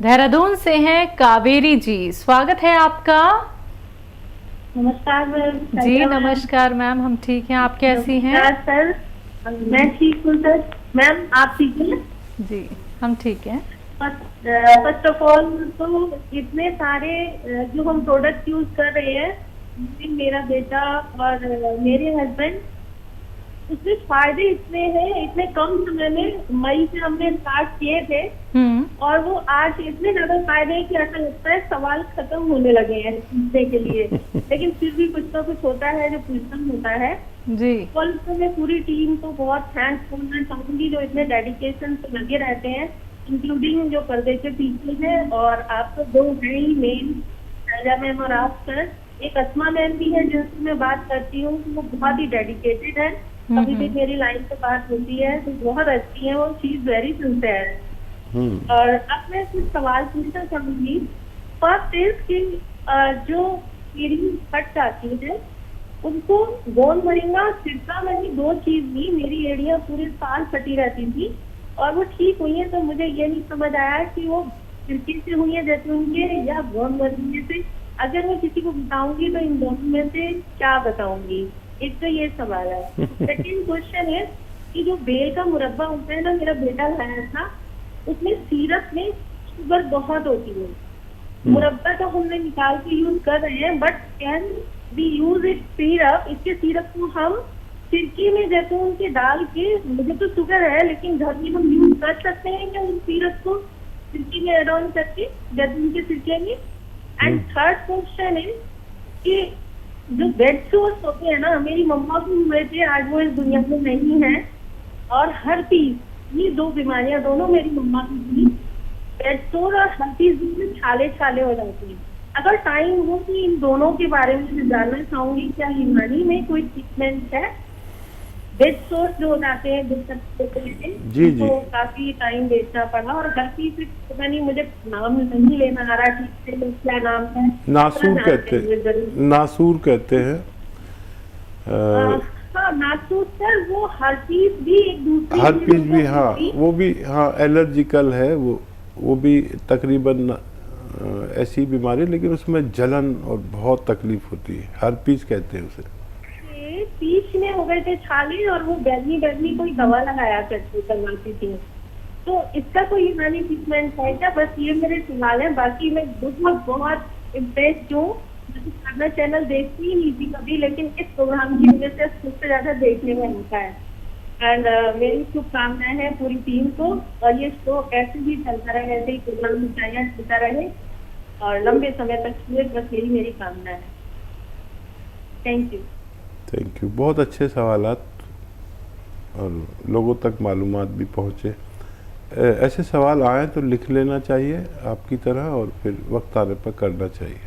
देहरादून से हैं कावेरी जी, स्वागत है आपका। नमस्कार मैम। जी संध्या मैम। नमस्कार मैम, हम ठीक हैं, आप कैसी हैं? नमस्कार सर। मैं ठीक हूँ सर। मैम आप ठीक हैं? जी हम ठीक हैं। फर्स्ट ऑफ ऑल तो इतने सारे जो हम प्रोडक्ट यूज कर रहे हैं, मेरा बेटा और मेरे हस्बैंड, उसमें फायदे इतने हैं, इतने कम समय में मई से हमने स्टार्ट किए थे हम्म। और वो आज इतने ज्यादा फायदे हैं कि ऐसा लगता है सवाल खत्म होने लगे हैं पूछने के लिए। लेकिन फिर भी कुछ ना कुछ होता है जो पूछना होता है। जी। कल से मैं पूरी टीम को बहुत थैंक्स करना चाहूंगी जो इतने डेडिकेशन से लगे रहते हैं, इंक्लूडिंग जो पर्दे के पीछे हैं। और आप तो दो हैं ही मेन, राजा मैम और आप सर। एक अस्मा मैम भी है जिनसे मैं बात करती हूँ, वो बहुत ही डेडिकेटेड है। कभी भी मेरी लाइन पे बात होती है तो बहुत अच्छी है वो, शी इज वेरी सिंसियर। और अब मैं कुछ सवाल पूछना चाहूंगी। फर्स्ट इज कि जो मेरी फट जाती है उनको गोंद मोरिंगा सिरका में ही दो चीज ली, मेरी एड़ियां पूरे साल फटी रहती थी और वो ठीक हुई है। तो मुझे ये नहीं समझ आया कि वो सिरके से हुई है जैतून के या गोंद मोरिंगे से। अगर मैं किसी को बताऊंगी तो इन दोनों में से क्या बताऊंगी? एक तो ये सवाल है। सेकेंड क्वेश्चन है कि जो बेल का मुरब्बा होता है ना, मेरा बेटा लाया था, उसमें सीरप में शुगर बहुत होती है। मुरब्बा तो हमने निकाल के यूज कर रहे हैं, but can we use it syrup? इसके सीरप को हम सिरके में जैतून के डाल के, मुझे तो शुगर है लेकिन घर में हम यूज कर सकते हैं क्या उस सीरप को सिरके में एड ऑन करके, जैतून के सिरके में? एंड थर्ड क्वेश्चन है कि जो बेड सोर्स होते हैं ना, मेरी मम्मा को हुए थे, आज वो इस दुनिया में नहीं है। और हर्पीज, ये दो बीमारियां दोनों मेरी मम्मा की थी। बेड सोर और हर्पीज में छाले छाले हो जाते हैं। अगर टाइम हो कि इन दोनों के बारे में मैं जानना चाहूंगी, क्या यूनानी में कोई ट्रीटमेंट है? बेड सोर्स जो हो जाते हैं जी जी। तो काफी टाइम देखना पड़ा। और हर्पीज पता नहीं, मुझे नाम नहीं लेना आ रहा ठीक से, क्या नाम है? नासूर कहते नासूर कहते हैं। हाँ नासूर सर, वो हर्पीज भी एक दूसरी हर्पीस चीजों भी, को हाँ होती। वो भी, हाँ एलर्जिकल है वो भी तकरीबन ऐसी बीमारी, लेकिन उसमें जलन और बहुत तकलीफ होती है। हर्पीस कहते हैं उसे। पीछ में हो गए थे छाले और वो बैगनी बैगनी कोई दवा लगाया करवाती थी। तो इसका कोई यूनानी ट्रीटमेंट है क्या? बस ये मेरे सवाल है। बाकी मैं बहुत बहुत इम्प्रेस्ड हूँ। अपना चैनल देखती ही नहीं थी कभी, लेकिन इस प्रोग्राम की वजह से सबसे ज्यादा देखने में आता है। एंड मेरी शुभकामनाएं हैं पूरी टीम को, और ये शो ऐसे ही चलता रहे, ऐसे ही प्रोग्राम चलता रहे और लंबे समय तक चले, बस यही मेरी कामना है। Thank you. थैंक यू, बहुत अच्छे सवालात और लोगों तक मालूमात भी पहुँचे। ऐसे सवाल आए तो लिख लेना चाहिए आपकी तरह, और फिर वक्त आने पर करना चाहिए।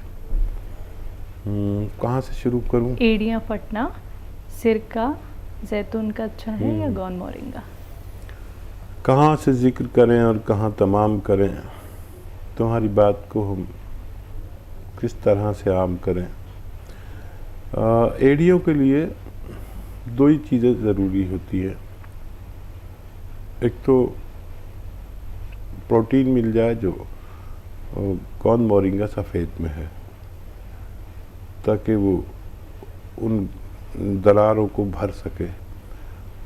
कहाँ से शुरू करूँ? एड़ियाँ फटना, सिरका जैतून का अच्छा है या गोंद मोरिंगा? कहाँ से जिक्र करें और कहाँ तमाम करें, तुम्हारी बात को हम किस तरह से आम करें। एड़ियों के लिए दो ही चीज़ें ज़रूरी होती है। एक तो प्रोटीन मिल जाए जो गोंद मोरिंगा सफ़ेद में है, ताकि वो उन दरारों को भर सके।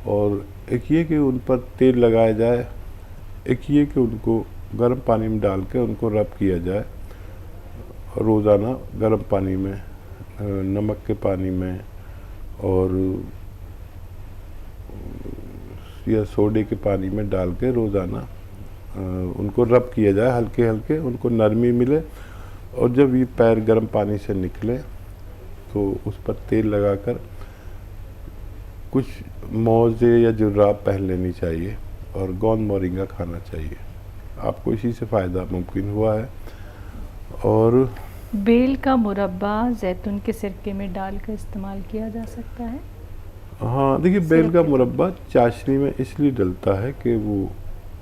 और एक ये कि उन पर तेल लगाया जाए, एक ये कि उनको गर्म पानी में डाल के उनको रब किया जाए रोज़ाना, गर्म पानी में, नमक के पानी में और या सोडे के पानी में डाल के रोज़ाना उनको रब किया जाए, हल्के हल्के उनको नरमी मिले। और जब ये पैर गर्म पानी से निकले तो उस पर तेल लगाकर कुछ मोज़े या जुर्राब पहन लेनी चाहिए और गोंद मोरिंगा खाना चाहिए। आपको इसी से फ़ायदा मुमकिन हुआ है। और बेल का मुरब्बा जैतून के सिरके में डालकर इस्तेमाल किया जा सकता है? हाँ देखिए, बेल का मुरब्बा चाशनी में इसलिए डलता है कि वो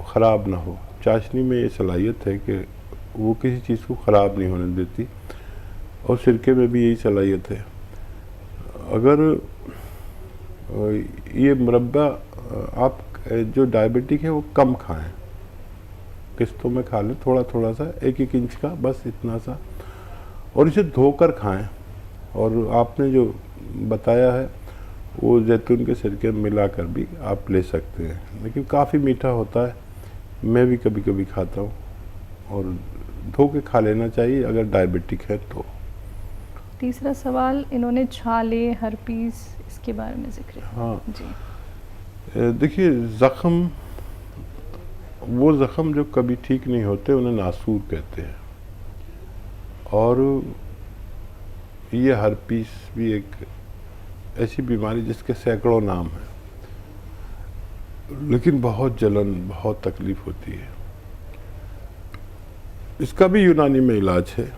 ख़राब ना हो। चाशनी में ये सलाहियत है कि वो किसी चीज़ को ख़राब नहीं होने देती, और सिरके में भी यही सलाहियत है। अगर ये मुरब्बा आप जो डायबिटिक है वो कम खाएं, किस्तों में खा लें, थोड़ा थोड़ा सा, 1-1 इंच का, बस इतना सा, और इसे धोकर खाएं। और आपने जो बताया है वो जैतून के सिरके में मिलाकर भी आप ले सकते हैं, लेकिन काफ़ी मीठा होता है, मैं भी कभी कभी खाता हूँ, और धो के खा लेना चाहिए अगर डायबिटिक है तो। तीसरा सवाल इन्होंने छाले, हर्पीस, इसके बारे में जिक्र है। हाँ जी। देखिए, ज़ख़म, वो ज़ख़म जो कभी ठीक नहीं होते उन्हें नासूर कहते हैं, और ये हर्पीस भी एक ऐसी बीमारी जिसके सैकड़ों नाम हैं, लेकिन बहुत जलन, बहुत तकलीफ होती है। इसका भी यूनानी में इलाज है,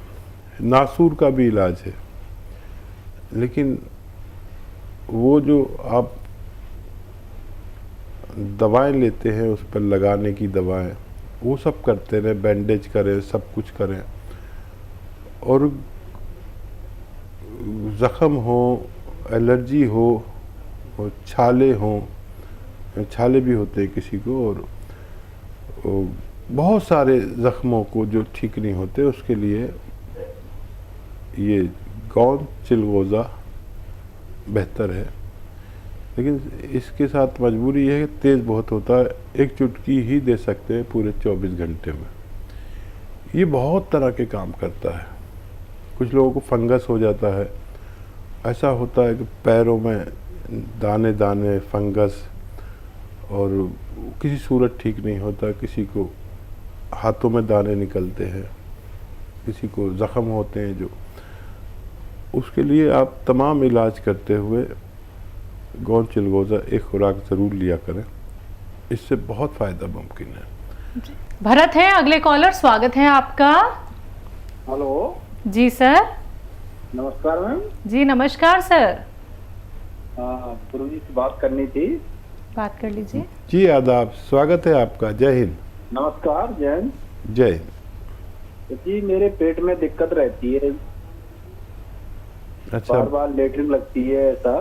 नासूर का भी इलाज है, लेकिन वो जो आप दवाएं लेते हैं, उस पर लगाने की दवाएं, वो सब करते रहें, बैंडेज करें, सब कुछ करें, और ज़ख़म हो, एलर्जी हो, और छाले हों, छाले भी होते हैं किसी को, और बहुत सारे ज़ख़्मों को जो ठीक नहीं होते, उसके लिए ये गोंद चिलगोज़ा बेहतर है। लेकिन इसके साथ मजबूरी यह है कि तेज़ बहुत होता है, एक चुटकी ही दे सकते हैं पूरे 24 घंटे में। ये बहुत तरह के काम करता है। कुछ लोगों को फंगस हो जाता है, ऐसा होता है कि पैरों में दाने दाने फंगस, और किसी सूरत ठीक नहीं होता, किसी को हाथों में दाने निकलते हैं, किसी को ज़ख़म होते हैं जो, उसके लिए आप तमाम इलाज करते हुए गोंद चिलगोज़ा एक खुराक ज़रूर लिया करें, इससे बहुत फ़ायदा मुमकिन है। भरत हैं अगले कॉलर, स्वागत है आपका। हेलो जी सर। नमस्कार मैम। जी नमस्कार सर। गुरु जी से बात करनी थी। बात कर लीजिए। जी आदाब, स्वागत है आपका, जय हिंद। नमस्कार, जय हिंद। जय हिंद। जी मेरे पेट में दिक्कत रहती है, अच्छा, बार बार लेटरिन लगती है, ऐसा।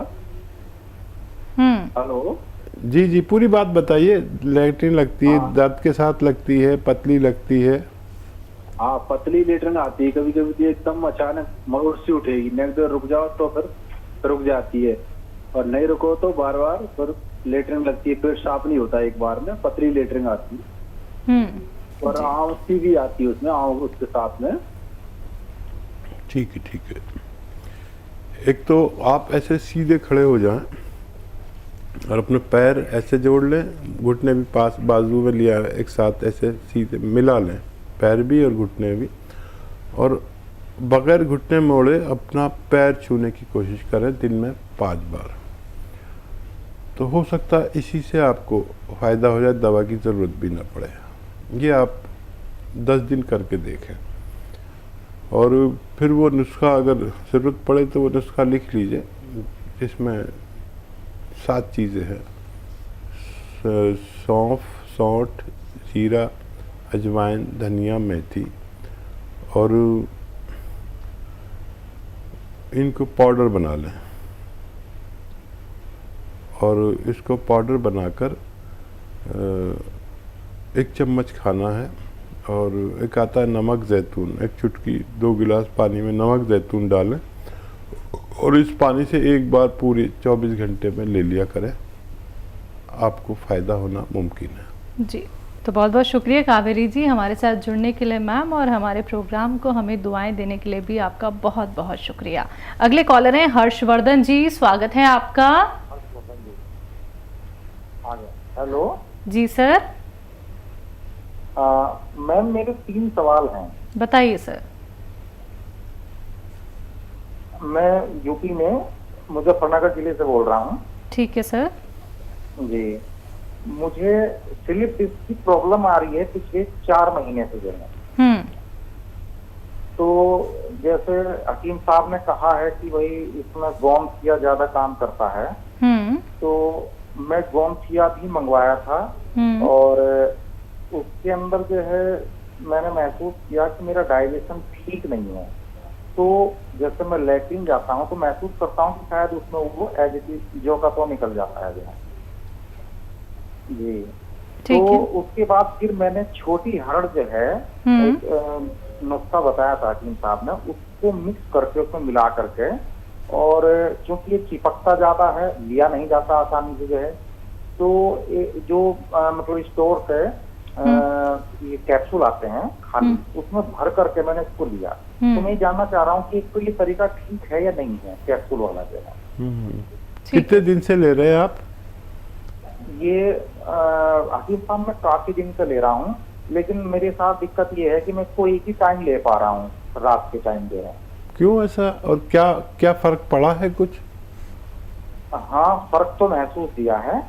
हेलो जी जी, पूरी बात बताइए। लैट्रिन लगती है, हाँ। दर्द के साथ लगती है, पतली लगती है? हाँ, पतली लेटरिन आती है, कभी कभी एकदम अचानक मोड़ से उठेगी, नेक देर रुक जाओ तो फिर रुक जाती है, और नहीं रुको तो बार बार फिर लेटरिन लगती है। पेट साफ नहीं होता एक बार में, पतली लेटरिन आती है, और आंवसी भी आती है उसमें, उसके साथ में। ठीक है, ठीक है। एक तो आप ऐसे सीधे खड़े हो जाएं और अपने पैर ऐसे जोड़ लें, घुटने भी पास बाजू में लिया एक साथ ऐसे सीधे मिला लें, पैर भी और घुटने भी, और बगैर घुटने मोड़े अपना पैर छूने की कोशिश करें दिन में 5 बार। तो हो सकता है इसी से आपको फ़ायदा हो जाए, दवा की ज़रूरत भी ना पड़े। ये आप 10 दिन करके देखें, और फिर वो नुस्खा अगर ज़रूरत पड़े तो वो नुस्खा लिख लीजिए, इसमें 7 चीज़ें हैं: सौंफ, सौंठ, जीरा, अजवाइन, धनिया, मेथी, और इनको पाउडर बना लें, और इसको पाउडर बनाकर 1 चम्मच खाना है। और एक आता है नमक ज़ैतून, 1 चुटकी 2 गिलास पानी में नमक ज़ैतून डालें, और इस पानी से एक बार पूरे 24 घंटे में ले लिया करें, आपको फ़ायदा होना मुमकिन है। जी, तो बहुत बहुत शुक्रिया कावेरी जी हमारे साथ जुड़ने के लिए मैम, और हमारे प्रोग्राम को हमें दुआएं देने के लिए भी आपका बहुत बहुत शुक्रिया। अगले कॉलर हैं हर्षवर्धन जी, स्वागत है आपका। हेलो जी सर। मैम मेरे 3 सवाल हैं। बताइए सर। मैं यूपी में मुजफ्फरनगर जिले से बोल रहा हूँ। ठीक है सर। जी, मुझे स्लिप डिस्क की प्रॉब्लम आ रही है पिछले 4 महीने से जो है। तो जैसे हकीम साहब ने कहा है कि भाई इसमें गोमथिया ज्यादा काम करता है, तो मैं गोमथिया भी मंगवाया था, और उसके अंदर जो है मैंने महसूस किया कि मेरा डाइजेशन ठीक नहीं है। तो जैसे मैं लैट्रिन जाता हूँ तो महसूस करता हूँ कि शायद उसमें वो एज इट इज जो का तो निकल जाता है जो है। जी, ठीक तो है। उसके बाद फिर मैंने छोटी हरड़ जो है एक नुस्खा बताया था हकीम साहब ने, उसको मिक्स करके उसमें मिला करके, और क्योंकि ये चिपकता ज्यादा है, लिया नहीं जाता आसानी से जो है, तो जो मतलब स्टोर से ये कैप्सूल आते हैं खाली, उसमें भर करके मैंने इसको लिया। तो मैं जानना चाह रहा हूँ कि तो ये तरीका ठीक है या नहीं है, कैप्सूल वाला जो है। कितने दिन से ले रहे हैं आप? ये हकीम साहब मैं काफी दिन से ले रहा हूँ, लेकिन मेरे साथ दिक्कत ये है कि मैं इसको एक ही टाइम ले पा रहा हूँ, रात के टाइम दे रहा हूँ। क्यों ऐसा, और क्या क्या फर्क पड़ा है कुछ? हाँ, फर्क तो महसूस किया है,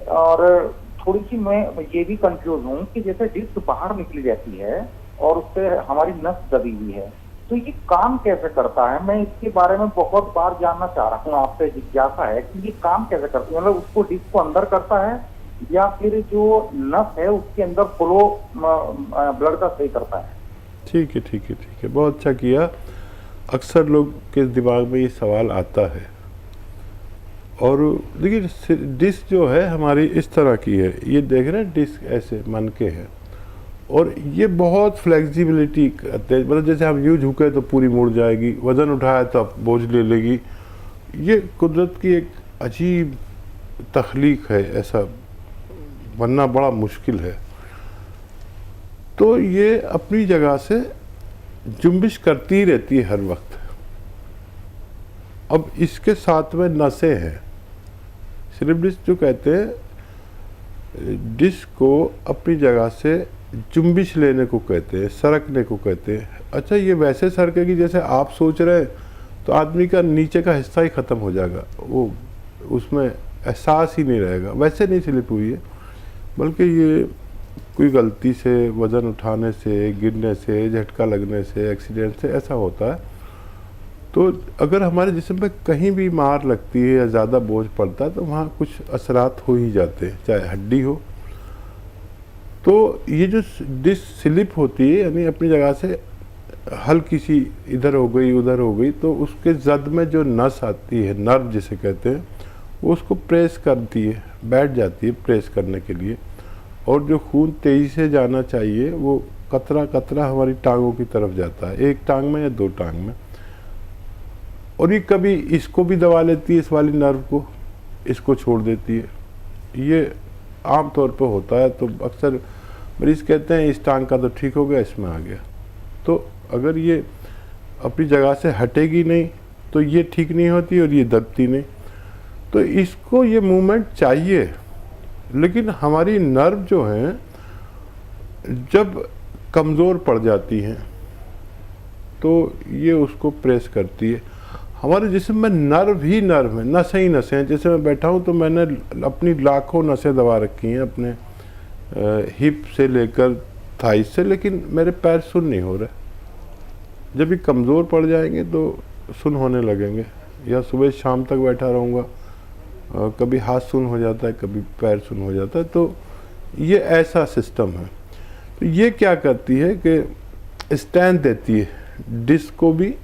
और थोड़ी सी मैं ये भी कंफ्यूज हूँ कि जैसे डिस्क बाहर निकली जाती है और उससे हमारी नस दबी हुई है, तो ये काम कैसे करता है? मैं इसके बारे में बहुत बार जानना चाह रहा हूँ, आपसे जिज्ञासा है कि ये काम कैसे करता है, मतलब उसको डिस्क को अंदर करता है या फिर जो नस है उसके अंदर फ्लो ब्लड का सही करता है? ठीक है, ठीक है, ठीक है, बहुत अच्छा किया। अक्सर लोग के दिमाग में ये सवाल आता है। और देखिए, डिस्क जो है हमारी इस तरह की है, ये देख रहे हैं, डिस्क ऐसे मन के है, और ये बहुत फ्लेक्सिबिलिटी करते हैं, मतलब जैसे हम यूँ झुके तो पूरी मुड़ जाएगी, वज़न उठाया तो आप बोझ ले लेगी। ये कुदरत की एक अजीब तख्लीक है, ऐसा बनना बड़ा मुश्किल है। तो ये अपनी जगह से जुम्बिश करती रहती है हर वक्त। अब इसके साथ में नसें हैं, स्लिप डिस्क जो कहते हैं, डिस्क को अपनी जगह से जुम्बिश लेने को कहते हैं, सरकने को कहते हैं। अच्छा, ये वैसे सरकेगी जैसे आप सोच रहे हैं, तो आदमी का नीचे का हिस्सा ही ख़त्म हो जाएगा, वो उसमें एहसास ही नहीं रहेगा। वैसे नहीं स्लिप हुई है, बल्कि ये कोई गलती से, वज़न उठाने से, गिरने से, झटका लगने से, एक्सीडेंट से ऐसा होता है। तो अगर हमारे जिस्म पे कहीं भी मार लगती है या ज़्यादा बोझ पड़ता है, तो वहाँ कुछ असरात हो ही जाते हैं, चाहे हड्डी हो। तो ये जो डिस्क स्लिप होती है, यानी अपनी जगह से हल्की सी इधर हो गई, उधर हो गई, तो उसके जद में जो नस आती है, नर्व जिसे कहते हैं, वो उसको प्रेस करती है, बैठ जाती है प्रेस करने के लिए, और जो खून तेज़ी से जाना चाहिए वो कतरा कतरा हमारी टांगों की तरफ जाता है, एक टांग में या दो टांग में। और ये कभी इसको भी दबा लेती है, इस वाली नर्व को, इसको छोड़ देती है। ये आम तौर पे होता है। तो अक्सर मरीज़ कहते हैं इस टांग का तो ठीक हो गया, इसमें आ गया। तो अगर ये अपनी जगह से हटेगी नहीं तो ये ठीक नहीं होती और ये दबती नहीं। तो इसको ये मूवमेंट चाहिए, लेकिन हमारी नर्व जो हैं जब कमज़ोर पड़ जाती हैं तो ये उसको प्रेस करती है। हमारे जिस्म में नर्व ही नर्व है, नसें ही नसें हैं। जैसे मैं बैठा हूँ तो मैंने अपनी लाखों नसें दबा रखी हैं, अपने हिप से लेकर थाई से, लेकिन मेरे पैर सुन नहीं हो रहे। जब ये कमज़ोर पड़ जाएंगे तो सुन होने लगेंगे, या सुबह शाम तक बैठा रहूँगा, कभी हाथ सुन हो जाता है, कभी पैर सुन हो जाता है। तो ये ऐसा सिस्टम है। तो ये क्या करती है कि स्ट्रेंथ देती है डिस्क को भी,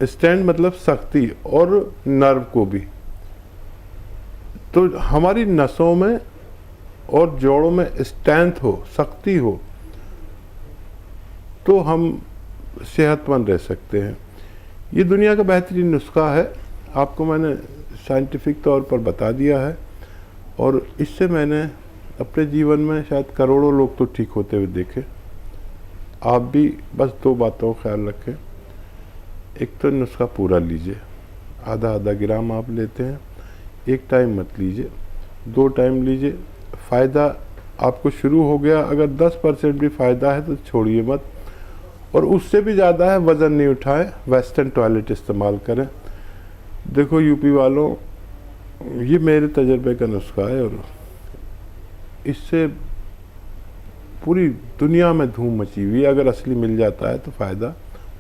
स्ट्रेंथ मतलब सख्ती, और नर्व को भी। तो हमारी नसों में और जोड़ों में स्ट्रेंथ हो, शक्ति हो, तो हम सेहतमंद रह सकते हैं। ये दुनिया का बेहतरीन नुस्खा है, आपको मैंने साइंटिफिक तौर पर बता दिया है, और इससे मैंने अपने जीवन में शायद करोड़ों लोग तो ठीक होते हुए देखे। आप भी बस दो बातों का ख्याल रखें। एक तो नुस्खा पूरा लीजिए, आधा आधा ग्राम आप लेते हैं, एक टाइम मत लीजिए, 2 टाइम लीजिए। फ़ायदा आपको शुरू हो गया, अगर 10% भी फ़ायदा है तो छोड़िए मत, और उससे भी ज़्यादा है वज़न नहीं उठाएं, वेस्टर्न टॉयलेट इस्तेमाल करें। देखो यूपी वालों, ये मेरे तजर्बे का नुस्खा है, और इससे पूरी दुनिया में धूम मची हुई है। अगर असली मिल जाता है तो फ़ायदा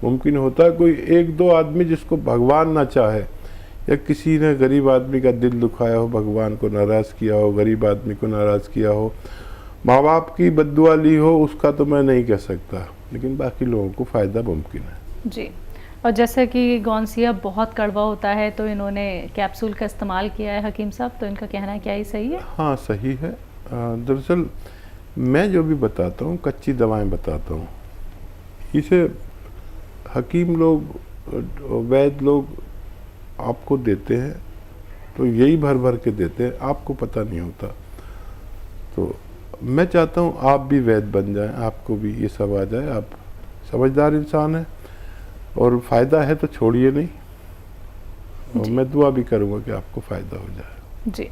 मुमकिन होता है। कोई 1-2 आदमी जिसको भगवान ना चाहे, या किसी ने गरीब आदमी का दिल दुखाया हो, भगवान को नाराज़ किया हो, गरीब आदमी को नाराज़ किया हो, माँ बाप की बद्दुआ ली हो, उसका तो मैं नहीं कह सकता, लेकिन बाकी लोगों को फ़ायदा मुमकिन है जी। और जैसे कि गौनसिया बहुत कड़वा होता है, तो इन्होंने कैप्सूल का इस्तेमाल किया है हकीम साहब, तो इनका कहना है क्या ही सही है? हाँ सही है। दरअसल मैं जो भी बताता हूँ कच्ची दवाएं बताता हूँ। इसे हकीम लोग, वैद्य लोग आपको देते हैं तो यही भर भर के देते हैं, आपको पता नहीं होता। तो मैं चाहता हूँ आप भी वैद्य बन जाएं, आपको भी ये सब आ जाए। आप समझदार इंसान हैं और फ़ायदा है तो छोड़िए नहीं, और मैं दुआ भी करूँगा कि आपको फ़ायदा हो जाए। जी।